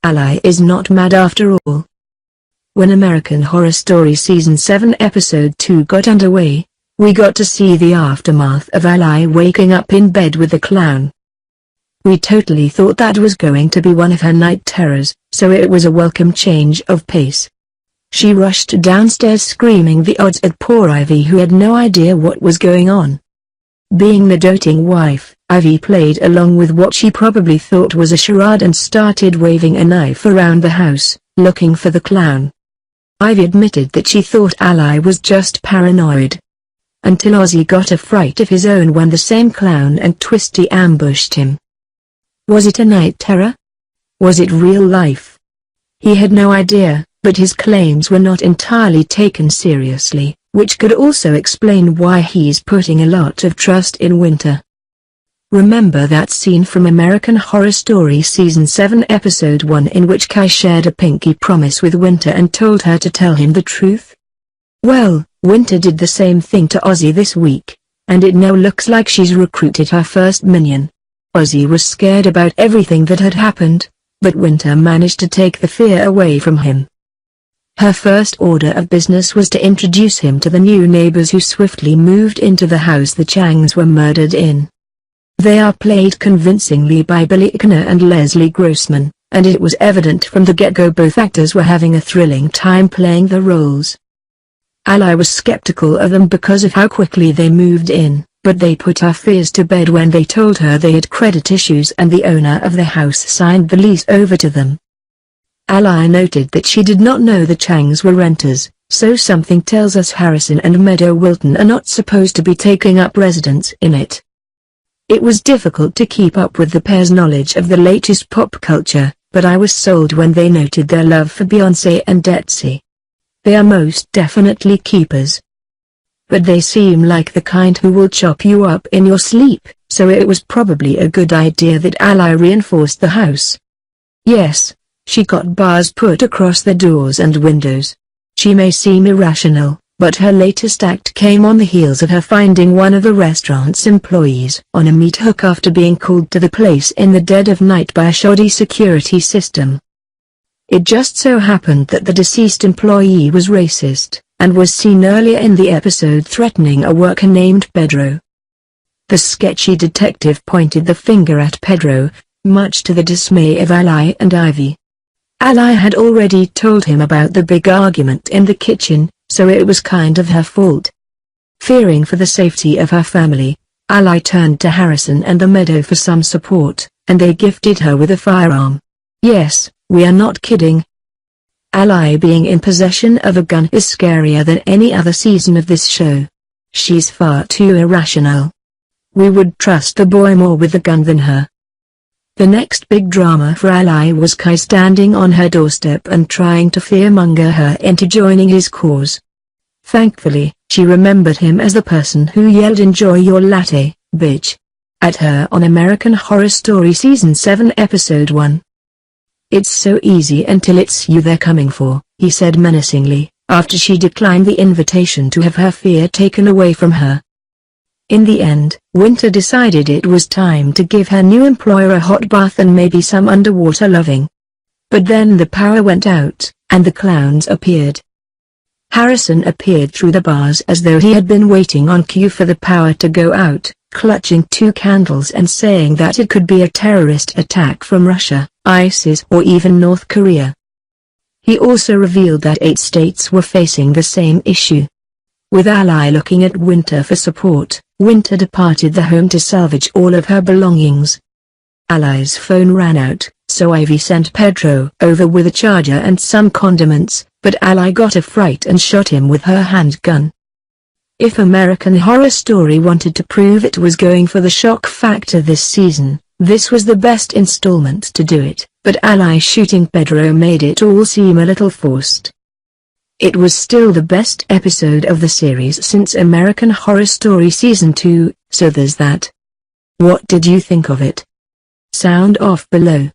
Ally is not mad after all. When American Horror Story Season 7 Episode 2 got underway, we got to see the aftermath of Ally waking up in bed with the clown. We totally thought that was going to be one of her night terrors, so it was a welcome change of pace. She rushed downstairs screaming the odds at poor Ivy, who had no idea what was going on. Being the doting wife, Ivy played along with what she probably thought was a charade and started waving a knife around the house, looking for the clown. Ivy admitted that she thought Ally was just paranoid. Until Ozzy got a fright of his own when the same clown and Twisty ambushed him. Was it a night terror? Was it real life? He had no idea, but his claims were not entirely taken seriously, which could also explain why he's putting a lot of trust in Winter. Remember that scene from American Horror Story Season 7 Episode 1 in which Kai shared a pinky promise with Winter and told her to tell him the truth? Well, Winter did the same thing to Ozzy this week, and it now looks like she's recruited her first minion. Ozzy was scared about everything that had happened, but Winter managed to take the fear away from him. Her first order of business was to introduce him to the new neighbors who swiftly moved into the house the Changs were murdered in. They are played convincingly by Billy Eichner and Leslie Grossman, and it was evident from the get-go both actors were having a thrilling time playing the roles. Ally was skeptical of them because of how quickly they moved in, but they put her fears to bed when they told her they had credit issues and the owner of the house signed the lease over to them. Ally noted that she did not know the Changs were renters, so something tells us Harrison and Meadow Wilton are not supposed to be taking up residence in it. It was difficult to keep up with the pair's knowledge of the latest pop culture, but I was sold when they noted their love for Beyoncé and Detsy. They are most definitely keepers. But they seem like the kind who will chop you up in your sleep, so it was probably a good idea that Ally reinforced the house. Yes, she got bars put across the doors and windows. She may seem irrational, but her latest act came on the heels of her finding one of the restaurant's employees on a meat hook after being called to the place in the dead of night by a shoddy security system. It just so happened that the deceased employee was racist, and was seen earlier in the episode threatening a worker named Pedro. The sketchy detective pointed the finger at Pedro, much to the dismay of Ally and Ivy. Ally had already told him about the big argument in the kitchen, so it was kind of her fault. Fearing for the safety of her family, Ally turned to Harrison and the Meadow for some support, and they gifted her with a firearm. Yes, we are not kidding. Ally being in possession of a gun is scarier than any other season of this show. She's far too irrational. We would trust the boy more with the gun than her. The next big drama for Ally was Kai standing on her doorstep and trying to fearmonger her into joining his cause. Thankfully, she remembered him as the person who yelled "Enjoy your latte, bitch" at her on American Horror Story Season 7 Episode 1. "It's so easy until it's you they're coming for," he said menacingly, after she declined the invitation to have her fear taken away from her. In the end, Winter decided it was time to give her new employer a hot bath and maybe some underwater loving. But then the power went out, and the clowns appeared. Harrison appeared through the bars as though he had been waiting on cue for the power to go out, clutching 2 candles and saying that it could be a terrorist attack from Russia, ISIS or even North Korea. He also revealed that 8 states were facing the same issue. With Ally looking at Winter for support, Winter departed the home to salvage all of her belongings. Ally's phone ran out, so Ivy sent Pedro over with a charger and some condiments, but Ally got a fright and shot him with her handgun. If American Horror Story wanted to prove it was going for the shock factor this season, this was the best installment to do it, but Ally shooting Pedro made it all seem a little forced. It was still the best episode of the series since American Horror Story Season 2, so there's that. What did you think of it? Sound off below.